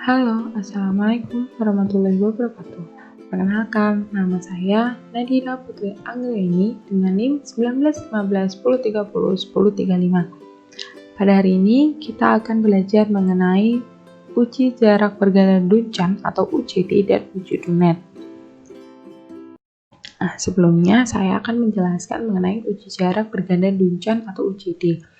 Halo, Assalamualaikum warahmatullahi wabarakatuh. Perkenalkan, nama saya Nadira Putri Anggraini dengan NIM 191510301035. Pada hari ini, kita akan belajar mengenai uji jarak berganda Duncan atau UJD dan uji Dunet. Sebelumnya saya akan menjelaskan mengenai uji jarak berganda Duncan atau UJD.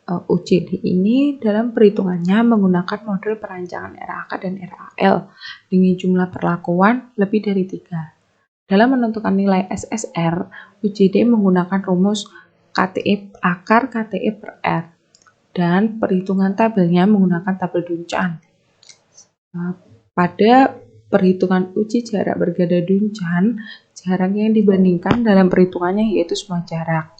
UJD ini dalam perhitungannya menggunakan model perancangan RAK dan RAL dengan jumlah perlakuan lebih dari 3. Dalam menentukan nilai SSR, UJD menggunakan rumus KTE akar KTE per R dan perhitungan tabelnya menggunakan tabel Duncan. Pada perhitungan uji jarak berganda Duncan, jarak yang dibandingkan dalam perhitungannya yaitu semua jarak.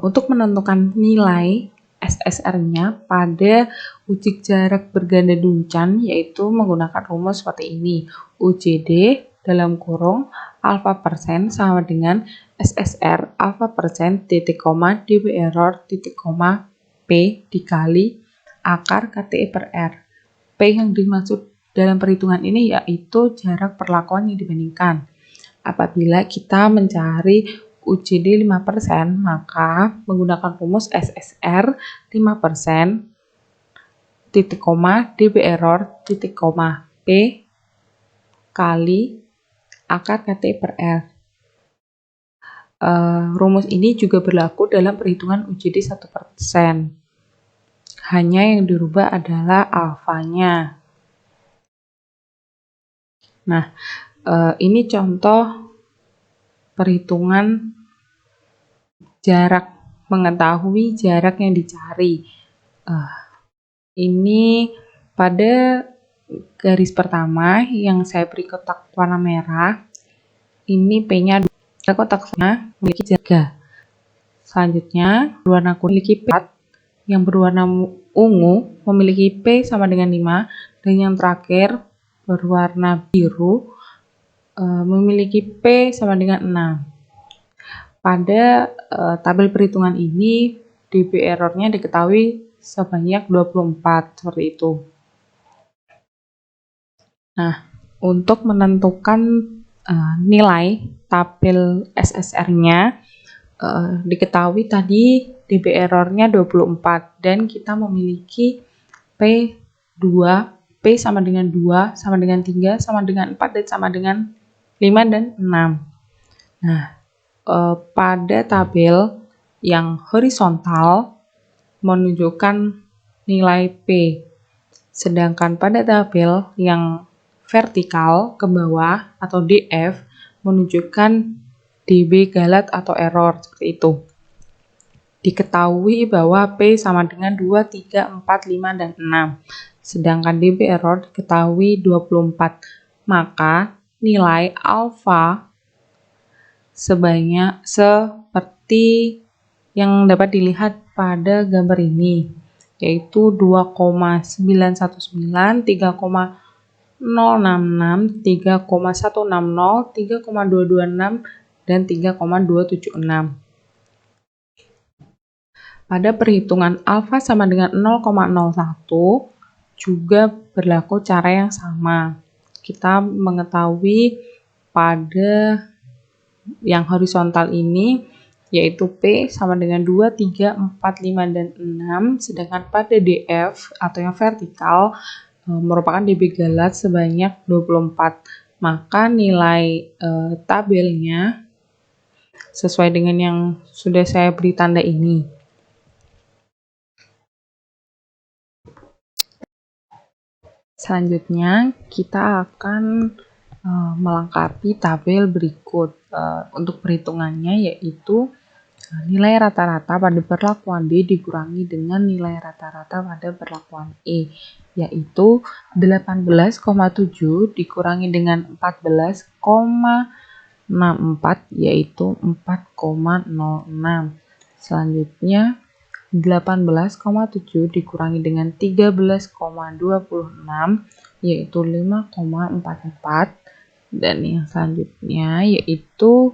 Untuk menentukan nilai SSR-nya pada uji jarak berganda Duncan yaitu menggunakan rumus seperti ini. UJD dalam kurung alfa persen sama dengan SSR alfa persen titik koma dB error titik koma P dikali akar KTE per R. P yang dimaksud dalam perhitungan ini yaitu jarak perlakuan yang dibandingkan. Apabila kita mencari UJD 5%, maka menggunakan rumus SSR 5% titik koma dB error titik koma P kali akar KTE per R. Rumus ini juga berlaku dalam perhitungan UJD 1%. Hanya yang dirubah adalah alfanya. Ini contoh perhitungan jarak, mengetahui jarak yang dicari. Ini pada garis pertama yang saya beri kotak warna merah, ini P-nya 2, kotaknya memiliki jarak 3. Selanjutnya, berwarna kuning memiliki P, yang berwarna ungu memiliki P sama dengan 5, dan yang terakhir berwarna biru memiliki P sama dengan 6. Pada tabel perhitungan ini, dB errornya diketahui sebanyak 24, seperti itu. Untuk menentukan nilai tabel SSR-nya, diketahui tadi dB errornya 24, dan kita memiliki P2, P sama dengan 2, sama dengan 3, sama dengan 4, dan sama dengan 5 dan 6. Pada tabel yang horizontal menunjukkan nilai P, sedangkan pada tabel yang vertikal ke bawah atau DF menunjukkan dB galat atau error, seperti itu. Diketahui bahwa P sama dengan 2, 3, 4, 5, dan 6, sedangkan dB error diketahui 24, maka nilai alfa seperti yang dapat dilihat pada gambar ini, yaitu 2,919, 3,066, 3,160, 3,226, dan 3,276. Pada perhitungan alfa sama dengan 0,01 juga berlaku cara yang sama. Kita mengetahui pada yang horizontal ini yaitu P sama dengan 2, 3, 4, 5, dan 6, sedangkan pada DF atau yang vertikal merupakan dB galat sebanyak 24, maka nilai tabelnya sesuai dengan yang sudah saya beri tanda ini. Selanjutnya kita akan melengkapi tabel berikut. Untuk perhitungannya yaitu nilai rata-rata pada perlakuan D dikurangi dengan nilai rata-rata pada perlakuan E, yaitu 18,7 dikurangi dengan 14,64 yaitu 4,06. Selanjutnya 18,7 dikurangi dengan 13,26 yaitu 5,44, dan yang selanjutnya yaitu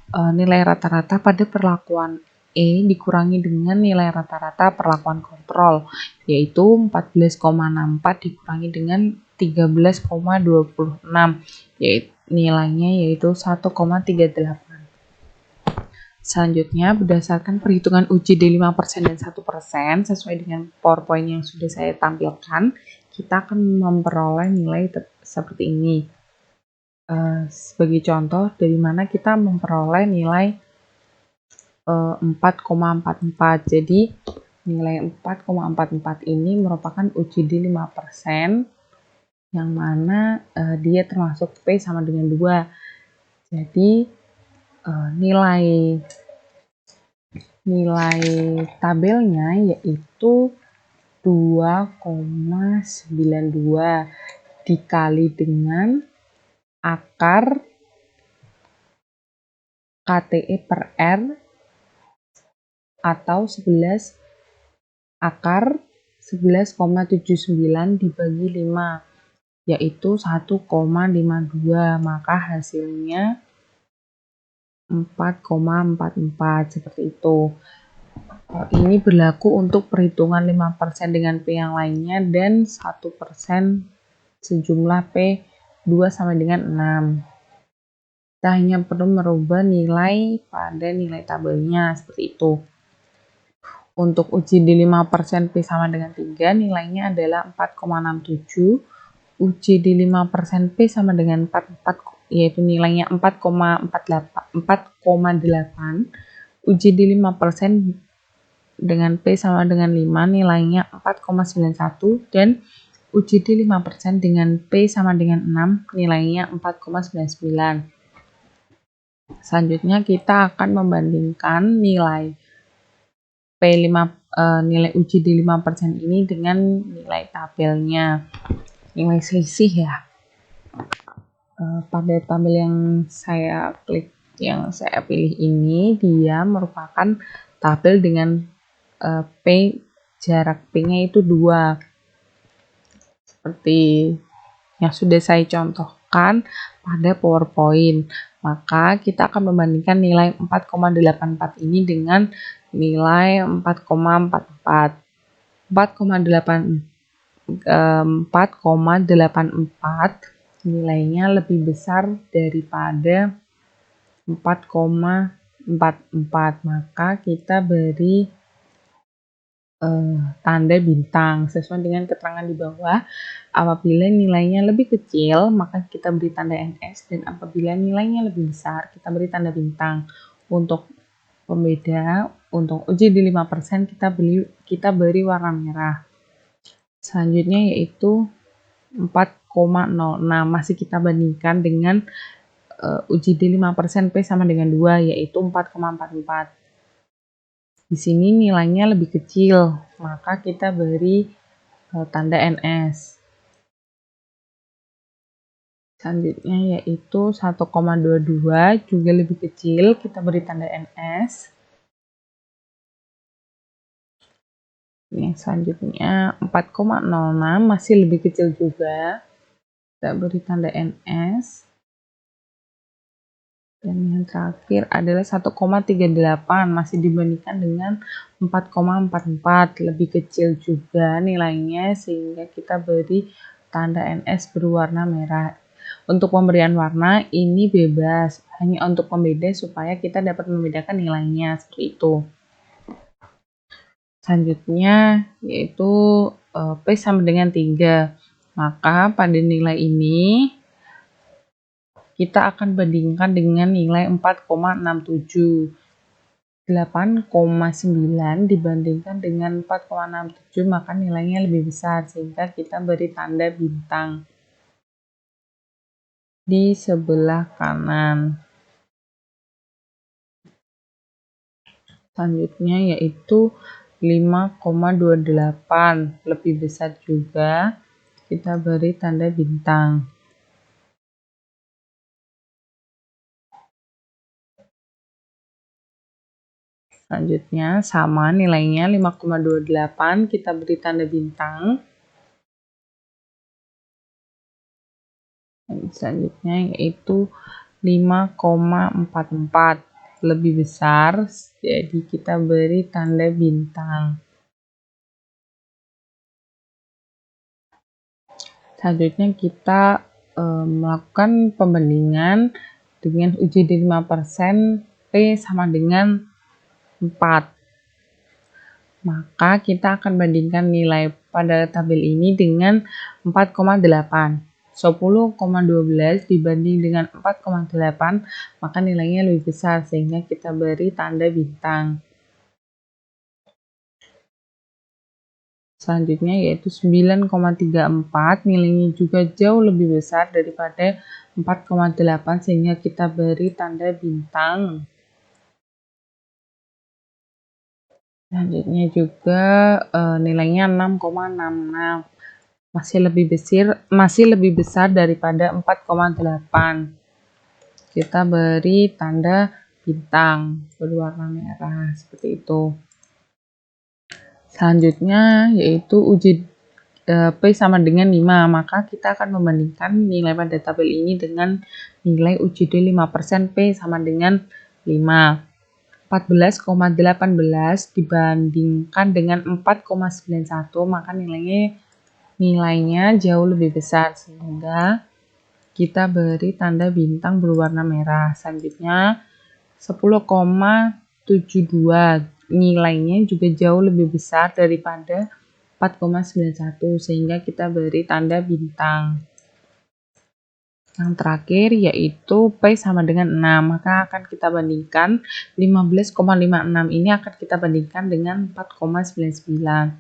nilai rata-rata pada perlakuan E dikurangi dengan nilai rata-rata perlakuan kontrol, yaitu 14,64 dikurangi dengan 13,26, yaitu nilainya yaitu 1,38. Selanjutnya, berdasarkan perhitungan UJD 5% dan 1% sesuai dengan PowerPoint yang sudah saya tampilkan, kita akan memperoleh nilai seperti ini. Sebagai contoh, dari mana kita memperoleh nilai 4,44. Jadi, nilai 4,44 ini merupakan UJD 5%, yang mana dia termasuk P sama dengan 2. Jadi, nilai tabelnya yaitu 2,92 dikali dengan akar KTE per R atau 11 akar 11,79 dibagi 5, yaitu 1,52, maka hasilnya 4,44 seperti itu. Ini berlaku untuk perhitungan 5% dengan P yang lainnya dan 1% sejumlah P 2 sama dengan 6. Kita hanya perlu merubah nilai pada nilai tabelnya seperti itu. Untuk UJD 5% P sama dengan 3, nilainya adalah 4,67. UJD 5% P sama dengan 44, yaitu nilainya 4,8. UJD 5% dengan P sama dengan 5, nilainya 4,91. Dan UJD 5% dengan P sama dengan 6, nilainya 4,99. Selanjutnya kita akan membandingkan nilai nilai UJD 5% ini dengan nilai tabelnya, nilai selisih ya. Pada tabel yang saya pilih ini, dia merupakan tabel dengan P, jarak P-nya itu 2. Seperti yang sudah saya contohkan pada PowerPoint. Maka kita akan membandingkan nilai 4,84 ini dengan nilai 4,44. 4,84 nilainya lebih besar daripada 4,44, maka kita beri tanda bintang sesuai dengan keterangan di bawah. Apabila nilainya lebih kecil, maka kita beri tanda NS, dan apabila nilainya lebih besar, kita beri tanda bintang. Untuk pembeda, untuk UJD 5% kita beri warna merah. Selanjutnya yaitu 4,06, masih kita bandingkan dengan UJD 5% P sama dengan 2, yaitu 4,44. Di sini nilainya lebih kecil, maka kita beri tanda NS. Selanjutnya yaitu 1,22, juga lebih kecil, kita beri tanda NS. Yang selanjutnya 4,06, masih lebih kecil juga, kita beri tanda NS. Dan yang terakhir adalah 1,38, masih dibandingkan dengan 4,44, lebih kecil juga nilainya, sehingga kita beri tanda NS berwarna merah. Untuk pemberian warna ini bebas, hanya untuk pembeda supaya kita dapat membedakan nilainya, seperti itu. Selanjutnya yaitu P sama dengan 3, maka pada nilai ini kita akan bandingkan dengan nilai 4,67. 8,9 dibandingkan dengan 4,67, maka nilainya lebih besar, sehingga kita beri tanda bintang di sebelah kanan. Selanjutnya yaitu 5,28, lebih besar juga, kita beri tanda bintang. Selanjutnya sama nilainya 5,28, kita beri tanda bintang. Dan selanjutnya yaitu 5,44. lebih besar, jadi kita beri tanda bintang. Selanjutnya kita melakukan pembandingan dengan UJD 5%, P sama dengan 4. Maka kita akan bandingkan nilai pada tabel ini dengan 4,8. 10,12 dibanding dengan 4,8, maka nilainya lebih besar, sehingga kita beri tanda bintang. Selanjutnya yaitu 9,34, nilainya juga jauh lebih besar daripada 4,8, sehingga kita beri tanda bintang. Selanjutnya juga nilainya 6,66, masih lebih besar daripada 4,8. Kita beri tanda bintang berwarna merah seperti itu. Selanjutnya yaitu P sama dengan 5, maka kita akan membandingkan nilai pada tabel ini dengan nilai UJD 5% P sama dengan 5. 14,18 dibandingkan dengan 4,91, maka nilainya jauh lebih besar, sehingga kita beri tanda bintang berwarna merah. Selanjutnya 10,72, nilainya juga jauh lebih besar daripada 4,91, sehingga kita beri tanda bintang. Yang terakhir yaitu P sama dengan 6, maka akan kita bandingkan 15,56 ini akan kita bandingkan dengan 4,99.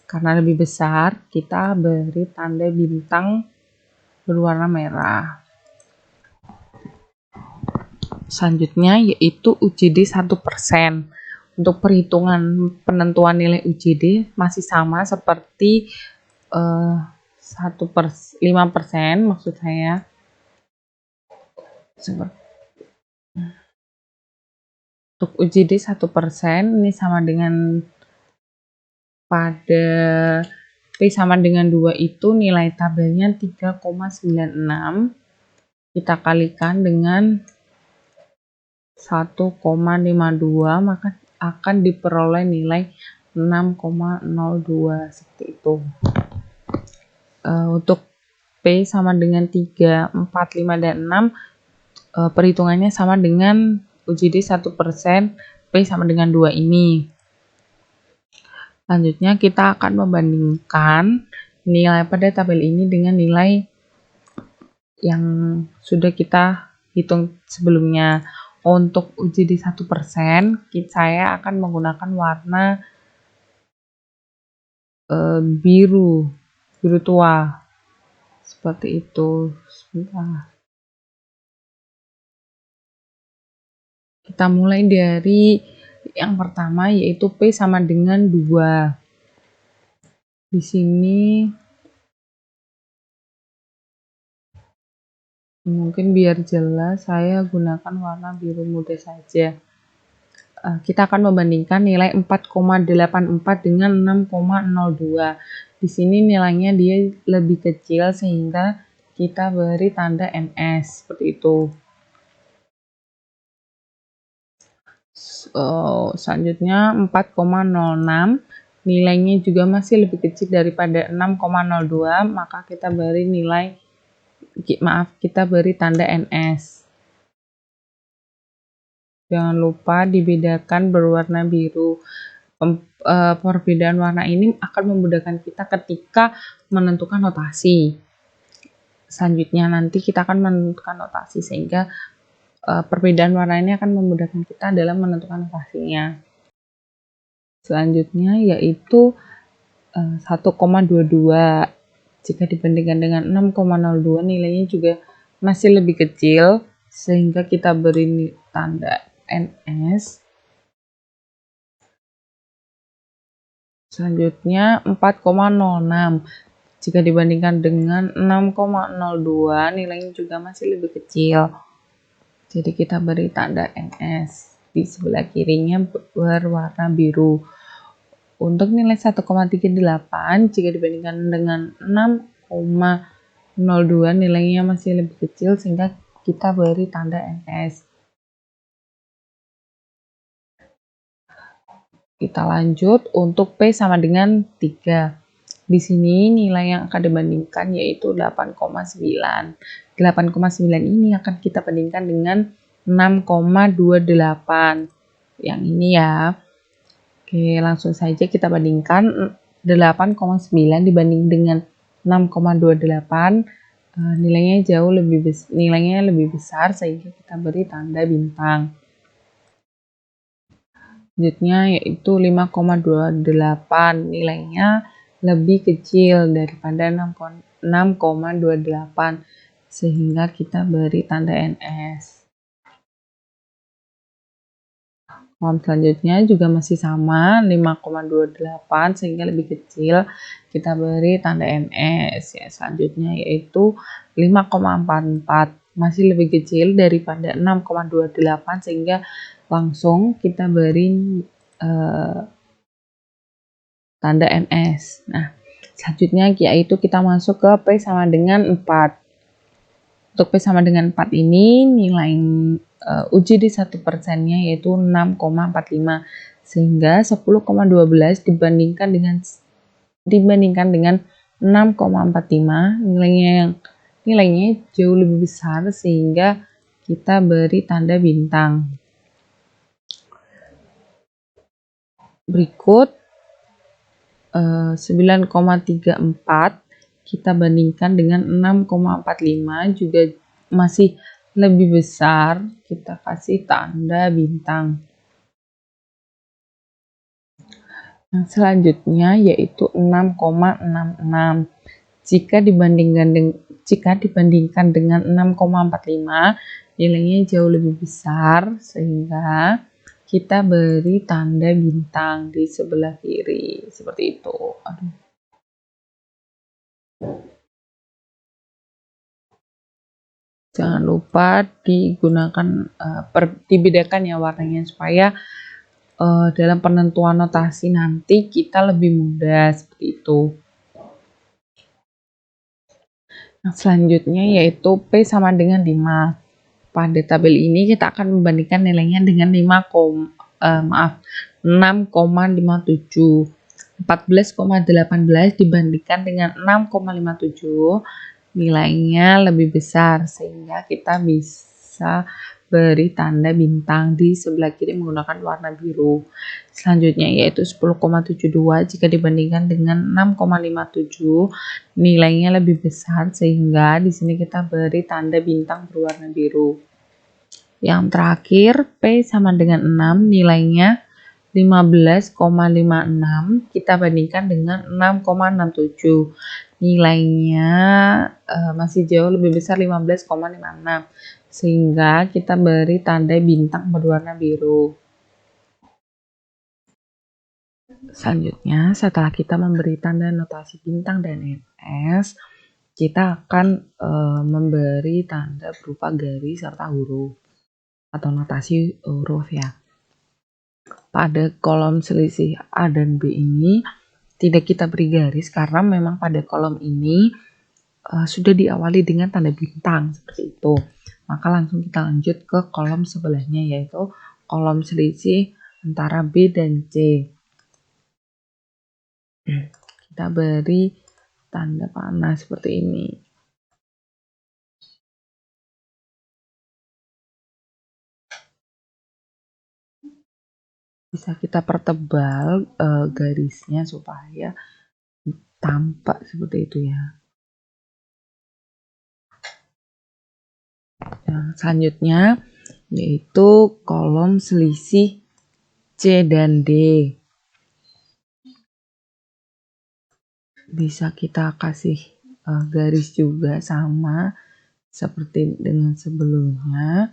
Karena lebih besar, kita beri tanda bintang berwarna merah. Selanjutnya yaitu UJD 1%. Untuk perhitungan penentuan nilai UJD masih sama seperti 5%, maksud saya. Untuk UJD 1% ini sama dengan pada P sama dengan 2 itu nilai tabelnya 3,96. Kita kalikan dengan 1,52, maka akan diperoleh nilai 6,02 seperti itu. Untuk P sama dengan 3, 4, 5, dan 6, perhitungannya sama dengan UJD 1%, P sama dengan 2 ini. Selanjutnya kita akan membandingkan nilai pada tabel ini dengan nilai yang sudah kita hitung sebelumnya. Untuk UJD 1%, saya akan menggunakan warna biru tua. Seperti itu. Sebentar. Kita mulai dari yang pertama yaitu P sama dengan 2. Di sini mungkin biar jelas saya gunakan warna biru muda saja. Kita akan membandingkan nilai 4,84 dengan 6,02. Di sini nilainya dia lebih kecil, sehingga kita beri tanda NS seperti itu. Selanjutnya 4,06, nilainya juga masih lebih kecil daripada 6,02, maka kita beri tanda NS. Jangan lupa dibedakan berwarna biru. Perbedaan warna ini akan memudahkan kita ketika menentukan notasi. Selanjutnya nanti kita akan menentukan notasi, sehingga perbedaan warna ini akan memudahkan kita dalam menentukan notasinya. Selanjutnya yaitu 1,22. Jika dibandingkan dengan 6,02, nilainya juga masih lebih kecil, sehingga kita beri tanda NS. Selanjutnya 4,06. Jika dibandingkan dengan 6,02, nilainya juga masih lebih kecil. Jadi kita beri tanda NS. Di sebelah kirinya berwarna biru. Untuk nilai 1,38, jika dibandingkan dengan 6,02, nilainya masih lebih kecil, sehingga kita beri tanda NS. Kita lanjut untuk P sama dengan 3. Di sini nilai yang akan dibandingkan yaitu 8,9. 8,9 ini akan kita bandingkan dengan 6,28. Yang ini ya. Oke, langsung saja kita bandingkan 8,9 dibanding dengan 6,28. Nilainya lebih besar sehingga kita beri tanda bintang. Selanjutnya yaitu 5,28, nilainya lebih kecil daripada 6,28 sehingga kita beri tanda NS. Kolom selanjutnya juga masih sama 5,28 sehingga lebih kecil, kita beri tanda NS ya. Selanjutnya yaitu 5,44, masih lebih kecil daripada 6,28 sehingga langsung kita beri tanda NS. Nah, selanjutnya yaitu kita masuk ke P sama dengan 4. Untuk P sama dengan 4 ini nilai UJD 1%-nya yaitu 6,45 sehingga 10,12 dibandingkan dengan 6,45 nilainya jauh lebih besar sehingga kita beri tanda bintang. Berikut 9,34 kita bandingkan dengan 6,45 juga masih lebih besar, kita kasih tanda bintang. Yang selanjutnya yaitu 6,66. Jika dibandingkan dengan 6,45 nilainya jauh lebih besar sehingga kita beri tanda bintang di sebelah kiri seperti itu. Jangan lupa digunakan dibedakan ya warnanya supaya dalam penentuan notasi nanti kita lebih mudah seperti itu. Nah, selanjutnya yaitu P sama dengan 5. Pada tabel ini kita akan membandingkan nilainya dengan 6,57. 14,18 dibandingkan dengan 6,57 nilainya lebih besar sehingga kita bisa beri tanda bintang di sebelah kiri menggunakan warna biru. Selanjutnya yaitu 10,72 jika dibandingkan dengan 6,57 nilainya lebih besar sehingga di sini kita beri tanda bintang berwarna biru. Yang terakhir P sama dengan 6 nilainya 15,56 kita bandingkan dengan 6,67 nilainya masih jauh lebih besar 15,56 sehingga kita beri tanda bintang berwarna biru. Selanjutnya setelah kita memberi tanda notasi bintang dan NS, kita akan memberi tanda berupa garis serta huruf atau notasi huruf ya. Pada kolom selisih A dan B ini tidak kita beri garis karena memang pada kolom ini sudah diawali dengan tanda bintang seperti itu. Maka langsung kita lanjut ke kolom sebelahnya yaitu kolom selisih antara B dan C. Kita beri tanda panah seperti ini. Bisa kita pertebal garisnya supaya tampak seperti itu ya. Yang selanjutnya yaitu kolom selisih C dan D. Bisa kita kasih garis juga sama seperti dengan sebelumnya.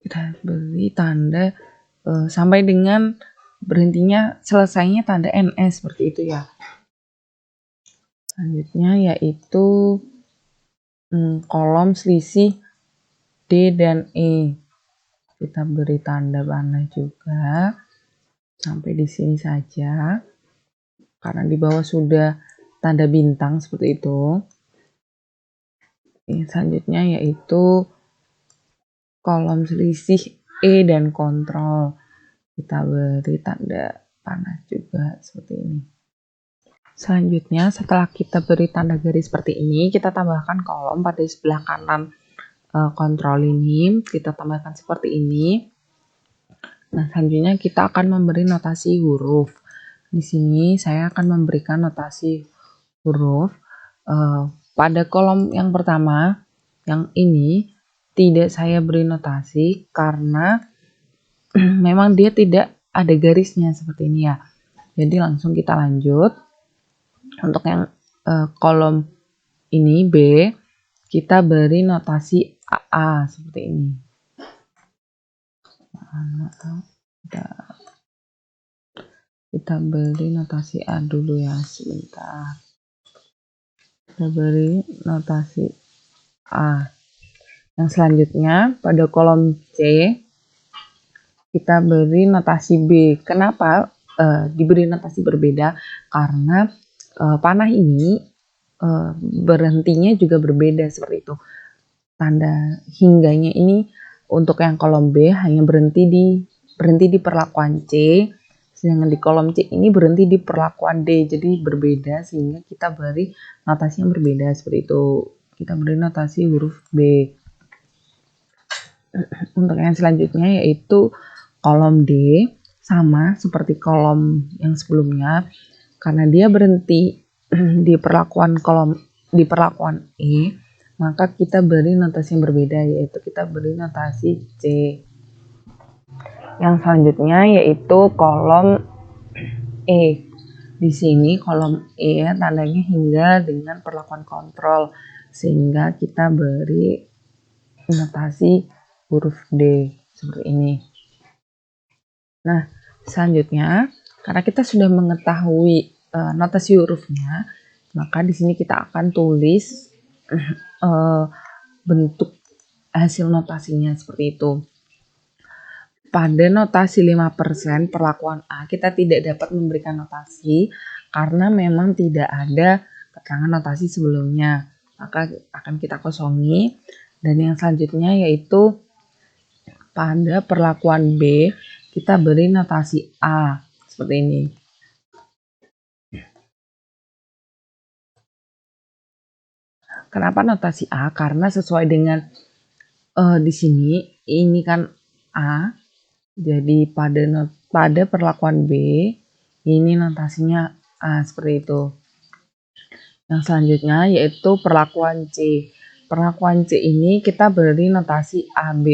Kita beri tanda sampai dengan selesainya tanda NS seperti itu ya. Selanjutnya yaitu kolom selisih D dan E. Kita beri tanda panah juga sampai di sini saja karena di bawah sudah tanda bintang seperti itu. Yang selanjutnya yaitu kolom selisih E dan kontrol. Kita beri tanda panah juga seperti ini. Selanjutnya, setelah kita beri tanda garis seperti ini, kita tambahkan kolom pada sebelah kanan kontrol ini. Kita tambahkan seperti ini. Nah, selanjutnya kita akan memberi notasi huruf. Di sini saya akan memberikan notasi huruf pada kolom yang pertama, yang ini tidak saya beri notasi karena memang dia tidak ada garisnya seperti ini ya. Jadi langsung kita lanjut. Untuk yang kolom ini B, kita beri notasi AA seperti ini. Kita beri notasi A dulu ya, sebentar. Kita beri notasi A. Yang selanjutnya pada kolom C kita beri notasi B. Kenapa diberi notasi berbeda? Karena panah ini berhentinya juga berbeda seperti itu. Tanda hingganya ini untuk yang kolom B hanya berhenti di perlakuan C, sedangkan di kolom C ini berhenti di perlakuan D, jadi berbeda sehingga kita beri notasi yang berbeda seperti itu. Kita beri notasi huruf B. Untuk yang selanjutnya yaitu kolom D, sama seperti kolom yang sebelumnya, karena dia berhenti di perlakuan E, maka kita beri notasi yang berbeda, yaitu kita beri notasi C. Yang selanjutnya yaitu kolom E. Di sini kolom E tandanya hingga dengan perlakuan kontrol, sehingga kita beri notasi huruf D seperti ini. Nah, selanjutnya karena kita sudah mengetahui notasi hurufnya, maka di sini kita akan tulis bentuk hasil notasinya seperti itu. Pada notasi 5% perlakuan A, kita tidak dapat memberikan notasi karena memang tidak ada keterangan notasi sebelumnya. Maka akan kita kosongi. Dan yang selanjutnya yaitu pada perlakuan B, kita beri notasi A seperti ini. Kenapa notasi A? Karena sesuai dengan di sini ini kan A, jadi pada perlakuan B ini notasinya A seperti itu. Yang selanjutnya yaitu perlakuan C. Perlakuan C ini kita beri notasi AB.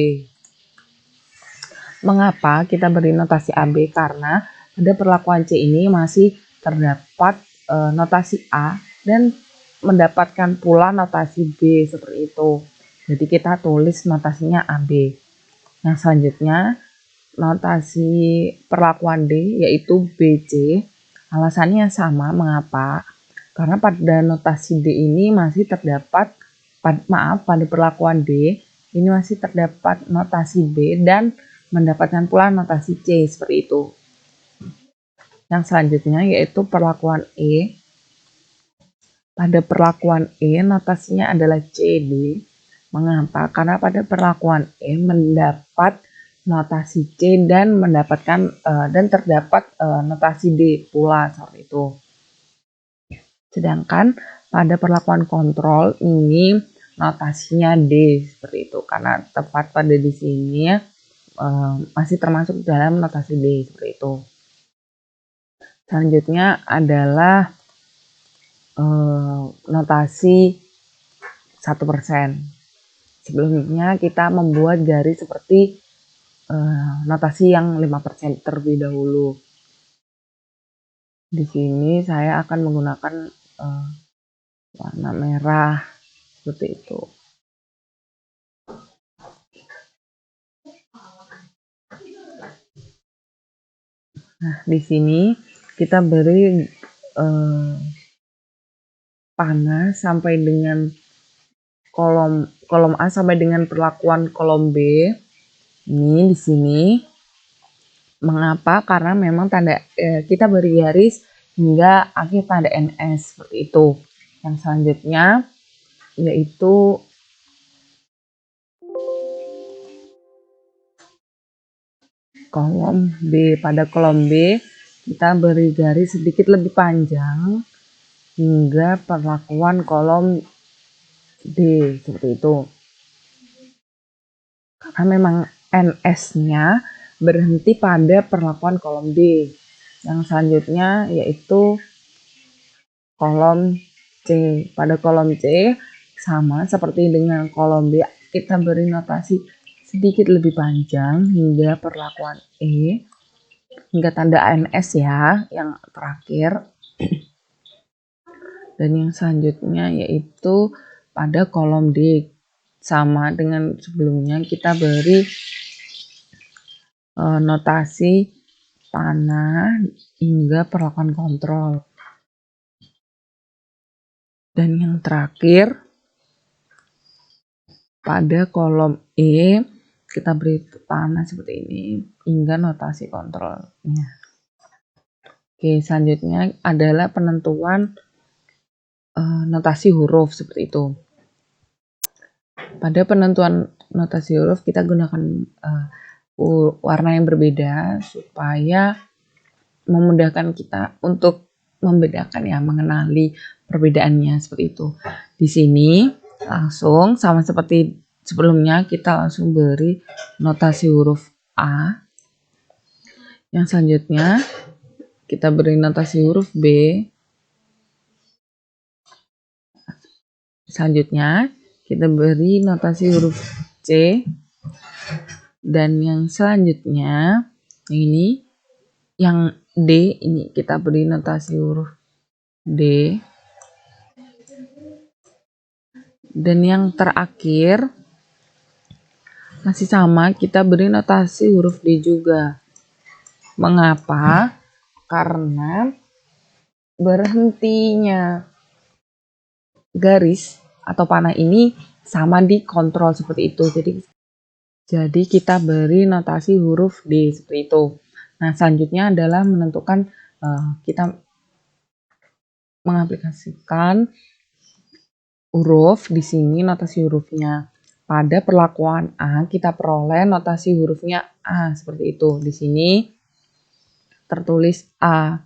Mengapa kita beri notasi AB? Karena pada perlakuan C ini masih terdapat notasi A dan mendapatkan pula notasi B seperti itu. Jadi kita tulis notasinya AB. Yang selanjutnya notasi perlakuan D yaitu BC. Alasannya sama, mengapa? Karena pada notasi D ini masih terdapat pada perlakuan D ini masih terdapat notasi B dan mendapatkan pula notasi C seperti itu. Yang selanjutnya yaitu perlakuan E. Pada perlakuan E notasinya adalah CD. Mengapa? Karena pada perlakuan E mendapat notasi C dan mendapatkan dan terdapat notasi D pula seperti itu. Sedangkan pada perlakuan kontrol ini notasinya D seperti itu karena tepat pada di sini masih termasuk dalam notasi D seperti itu. Selanjutnya adalah notasi 1%. Sebelumnya kita membuat garis seperti notasi yang 5% terlebih dahulu. Di sini saya akan menggunakan warna merah seperti itu. Nah, di sini kita beri panah sampai dengan kolom A sampai dengan perlakuan kolom B. Ini di sini. Mengapa? Karena memang tanda kita beri garis hingga akhir tanda NS seperti itu. Yang selanjutnya yaitu kolom B. Pada kolom B kita beri garis sedikit lebih panjang hingga perlakuan kolom D, seperti itu. Karena memang NS-nya berhenti pada perlakuan kolom D. Yang selanjutnya yaitu kolom C. Pada kolom C sama seperti dengan kolom B, kita beri notasi sedikit lebih panjang hingga perlakuan E, hingga tanda ANS ya, yang terakhir. Dan yang selanjutnya yaitu pada kolom D, sama dengan sebelumnya kita beri notasi panah hingga perlakuan kontrol. Dan yang terakhir pada kolom E kita beri panah seperti ini hingga notasi kontrolnya. Oke, selanjutnya adalah penentuan notasi huruf seperti itu. Pada penentuan notasi huruf kita gunakan warna yang berbeda supaya memudahkan kita untuk membedakan ya, mengenali perbedaannya seperti itu. Di sini langsung sama seperti sebelumnya kita langsung beri notasi huruf A. Yang selanjutnya kita beri notasi huruf B. Selanjutnya kita beri notasi huruf C. Dan yang selanjutnya ini yang D, ini kita beri notasi huruf D. Dan yang terakhir masih sama, kita beri notasi huruf D juga. Mengapa? Karena berhentinya garis atau panah ini sama di kontrol seperti itu. Jadi kita beri notasi huruf D seperti itu. Nah, selanjutnya adalah menentukan kita mengaplikasikan huruf di sini, notasi hurufnya. Pada perlakuan A kita peroleh notasi hurufnya A seperti itu. Di sini tertulis A.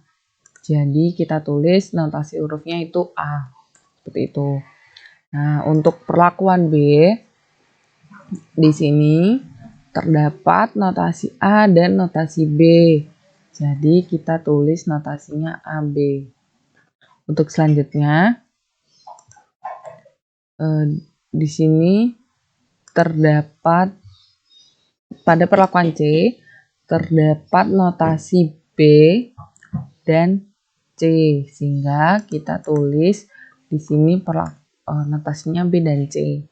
Jadi kita tulis notasi hurufnya itu A. Seperti itu. Nah, untuk perlakuan B di sini terdapat notasi A dan notasi B. Jadi kita tulis notasinya AB. Untuk selanjutnya di sini terdapat pada perlakuan C terdapat notasi B dan C, sehingga kita tulis di sini notasinya B dan C.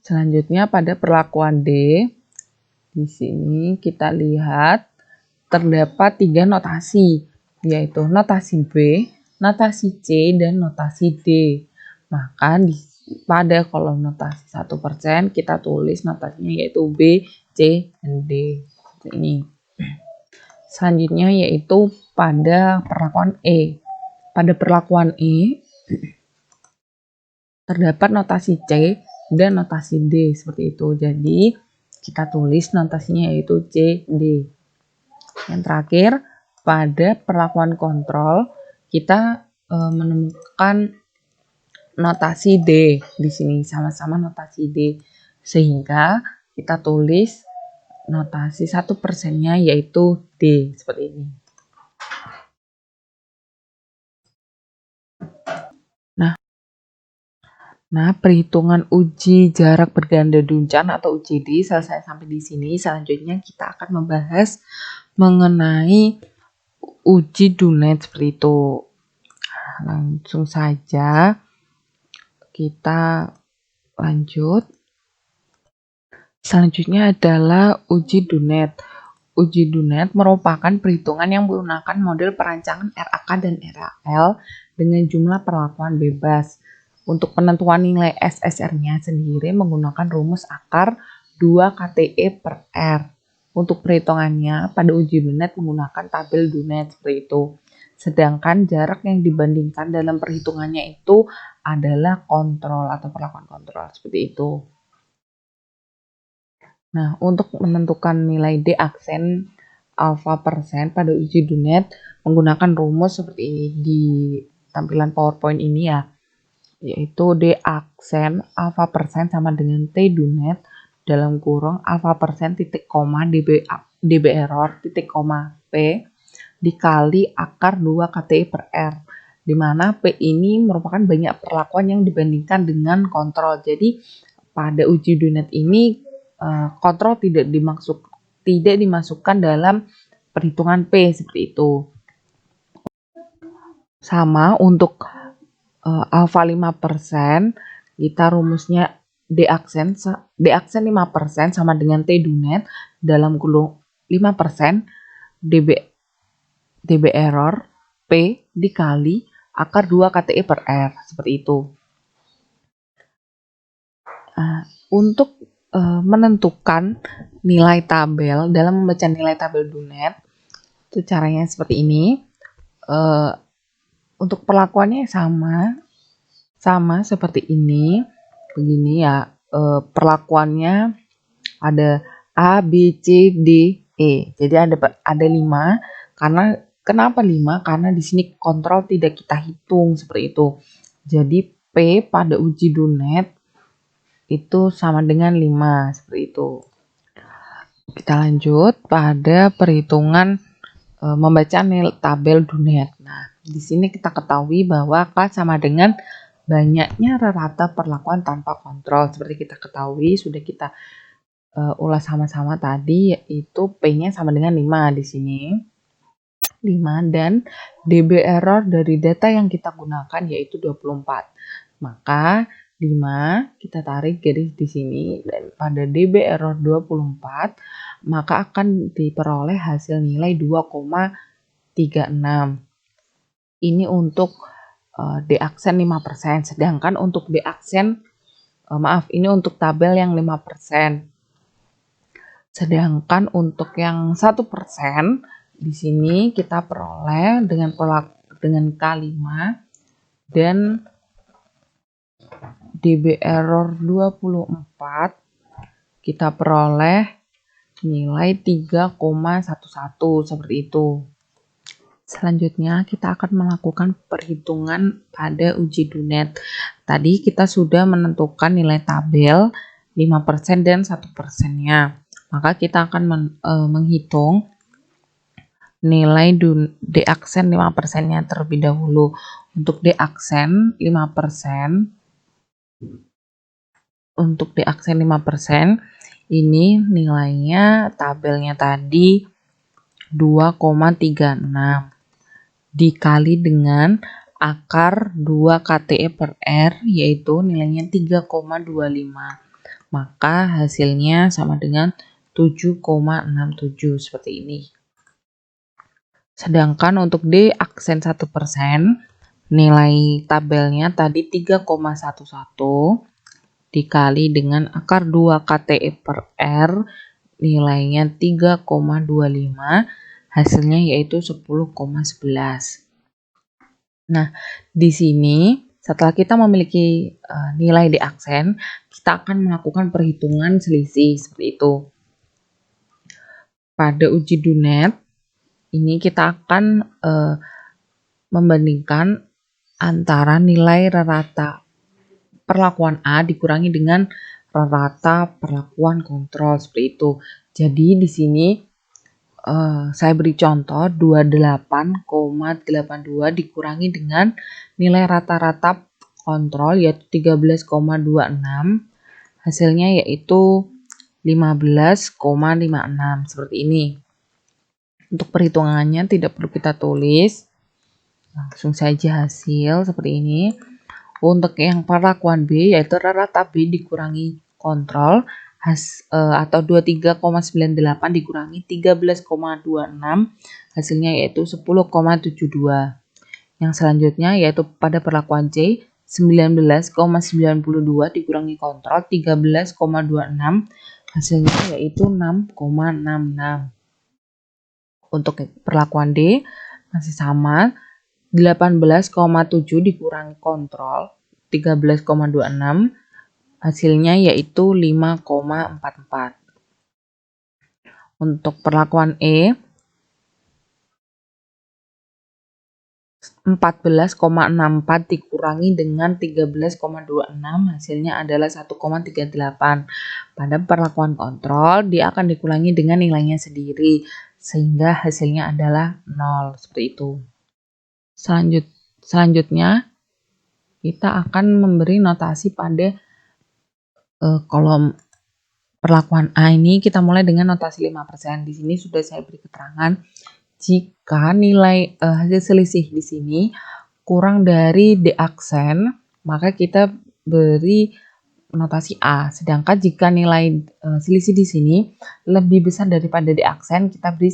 Selanjutnya pada perlakuan D, di sini kita lihat terdapat 3 notasi, yaitu notasi B, notasi C, dan notasi D. Maka pada kolom notasi 1% kita tulis notasinya yaitu B, C, dan D. Seperti ini. Selanjutnya yaitu pada perlakuan E. Pada perlakuan E terdapat notasi C dan notasi D seperti itu. Jadi kita tulis notasinya yaitu C, D. Yang terakhir pada perlakuan kontrol kita menemukan notasi D di sini, sama-sama notasi D, sehingga kita tulis notasi 1%-nya yaitu D seperti ini. Nah, perhitungan uji jarak berganda duncan atau UJD selesai sampai di sini. Selanjutnya kita akan membahas mengenai uji Dunet seperti itu. Langsung saja kita lanjut. Selanjutnya adalah uji Dunet. Uji Dunet merupakan perhitungan yang menggunakan model perancangan RAK dan RAL dengan jumlah perlakuan bebas. Untuk penentuan nilai SSR-nya sendiri menggunakan rumus akar 2 KTE per R. Untuk perhitungannya pada uji Dunet menggunakan tabel Dunet seperti itu. Sedangkan jarak yang dibandingkan dalam perhitungannya itu adalah kontrol atau perlakuan kontrol seperti itu. Nah, untuk menentukan nilai D aksen alfa persen pada uji Dunet menggunakan rumus seperti ini di tampilan PowerPoint ini ya, yaitu D aksen alfa persen sama dengan T Dunet dalam kurung alfa persen titik koma db error titik koma P dikali akar 2 KTI per R, di mana P ini merupakan banyak perlakuan yang dibandingkan dengan kontrol. Jadi pada uji Dunet ini kontrol tidak dimasukkan dalam perhitungan P seperti itu. Sama untuk alfa 5%, kita rumusnya D aksen 5% sama dengan T Dunet dalam kurung 5% db error P dikali akar 2 KTI per R, seperti itu. Untuk menentukan nilai tabel dalam membaca nilai tabel Dunet, itu caranya seperti ini. Untuk perlakuannya sama seperti ini, begini ya. Perlakuannya ada A, B, C, D, E. Jadi ada 5. Karena kenapa 5? Karena di sini kontrol tidak kita hitung seperti itu. Jadi P pada uji Dunet itu sama dengan 5 seperti itu. Kita lanjut pada perhitungan membaca nilai tabel Dunet. Nah, di sini kita ketahui bahwa K sama dengan banyaknya rata perlakuan tanpa kontrol. Seperti kita ketahui sudah kita ulas sama-sama tadi, yaitu P-nya sama dengan 5 di sini. 5 dan db error dari data yang kita gunakan yaitu 24. Maka 5 kita tarik garis di sini dan pada db error 24 maka akan diperoleh hasil nilai 2,36. Ini untuk D aksen 5%, sedangkan untuk D aksen ini untuk tabel yang 5%. Sedangkan untuk yang 1% di sini kita peroleh dengan K5 dan db error 24 kita peroleh nilai 3,11 seperti itu. Selanjutnya kita akan melakukan perhitungan pada uji Dunet. Tadi kita sudah menentukan nilai tabel 5% dan 1%-nya. Maka kita akan menghitung nilai D aksen 5%-nya terlebih dahulu. Untuk D aksen 5%, ini nilainya tabelnya tadi 2,36 dikali dengan akar 2 KTE per R, yaitu nilainya 3,25. Maka hasilnya sama dengan 7,67 seperti ini. Sedangkan untuk D aksen 1%, nilai tabelnya tadi 3,11 dikali dengan akar 2 KTE per R, nilainya 3,25, hasilnya yaitu 10,11. Nah, di sini setelah kita memiliki nilai D aksen, kita akan melakukan perhitungan selisih seperti itu. Pada uji Dunet, ini kita akan membandingkan antara nilai rata perlakuan A dikurangi dengan rata perlakuan kontrol seperti itu. Jadi di sini saya beri contoh 28,82 dikurangi dengan nilai rata-rata kontrol yaitu 13,26. Hasilnya yaitu 15,56 seperti ini. Untuk perhitungannya tidak perlu kita tulis, langsung saja hasil seperti ini. Untuk yang perlakuan B yaitu rata B dikurangi kontrol atau 23,98 dikurangi 13,26, hasilnya yaitu 10,72. Yang selanjutnya yaitu pada perlakuan C 19,92 dikurangi kontrol 13,26, hasilnya yaitu 6,66. Untuk perlakuan D masih sama, 18,7 dikurangi kontrol 13,26, hasilnya yaitu 5,44. Untuk perlakuan E, 14,64 dikurangi dengan 13,26 hasilnya adalah 1,38. Pada perlakuan kontrol, dia akan dikurangi dengan nilainya sendiri, sehingga hasilnya adalah 0, seperti itu. Selanjutnya, kita akan memberi notasi pada kolom perlakuan A ini. Kita mulai dengan notasi 5%. Di sini sudah saya beri keterangan, jika nilai hasil selisih di sini kurang dari D aksen, maka kita beri notasi A. Sedangkan jika nilai selisih di sini lebih besar daripada D aksen, kita beri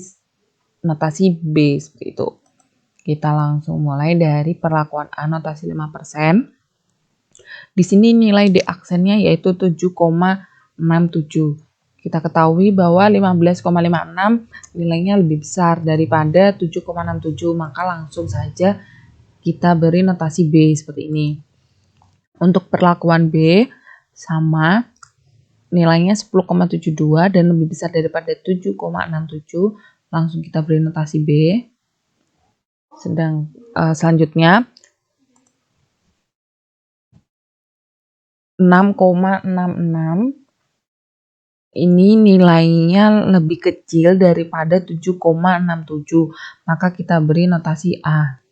notasi B, seperti itu. Kita langsung mulai dari perlakuan A notasi 5%. Di sini nilai D aksennya yaitu 7,67. Kita ketahui bahwa 15,56 nilainya lebih besar daripada 7,67, maka langsung saja kita beri notasi B seperti ini. Untuk perlakuan B sama, nilainya 10,72 dan lebih besar daripada 7,67, langsung kita beri notasi B. Selanjutnya 6,66 ini nilainya lebih kecil daripada 7,67, maka kita beri notasi A.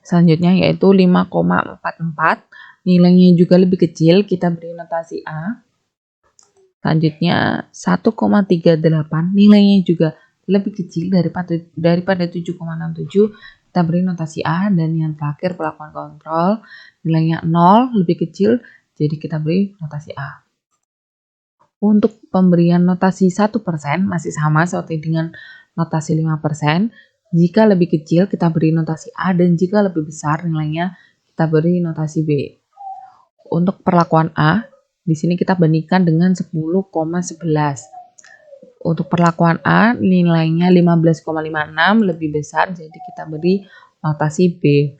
Selanjutnya yaitu 5,44, nilainya juga lebih kecil, kita beri notasi A. Selanjutnya 1,38, nilainya juga lebih kecil daripada 7,67, kita beri notasi A. Dan yang terakhir perlakuan kontrol, nilainya 0, lebih kecil, jadi kita beri notasi A. Untuk pemberian notasi 1% masih sama seperti dengan notasi 5%. Jika lebih kecil kita beri notasi A, dan jika lebih besar nilainya kita beri notasi B. Untuk perlakuan A, di sini kita bandingkan dengan 10,11. Untuk perlakuan A nilainya 15,56 lebih besar, jadi kita beri notasi B.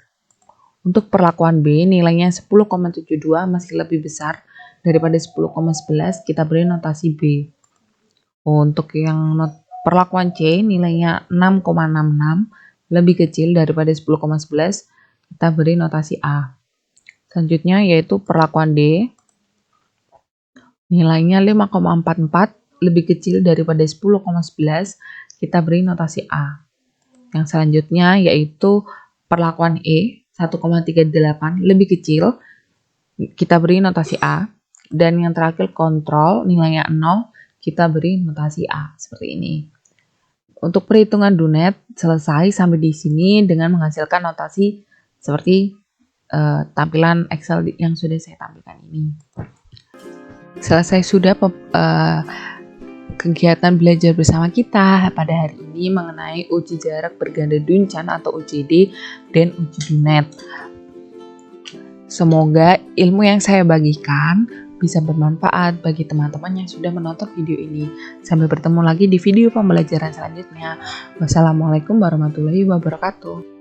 Untuk perlakuan B nilainya 10,72 masih lebih besar daripada 10,11, kita beri notasi B. Untuk yang perlakuan C nilainya 6,66 lebih kecil daripada 10,11, kita beri notasi A. Selanjutnya yaitu perlakuan D, nilainya 5,44 lebih kecil daripada 10,11, kita beri notasi A. Yang selanjutnya yaitu perlakuan E, 1,38 lebih kecil, kita beri notasi A. Dan yang terakhir kontrol, nilainya 0, kita beri notasi A, seperti ini. Untuk perhitungan DUNET selesai sampai di sini dengan menghasilkan notasi seperti tampilan Excel yang sudah saya tampilkan ini. Selesai sudah kegiatan belajar bersama kita pada hari ini mengenai uji jarak berganda Duncan atau UJD dan uji DUNET. Semoga ilmu yang saya bagikan bisa bermanfaat bagi teman-teman yang sudah menonton video ini. Sampai bertemu lagi di video pembelajaran selanjutnya. Wassalamualaikum warahmatullahi wabarakatuh.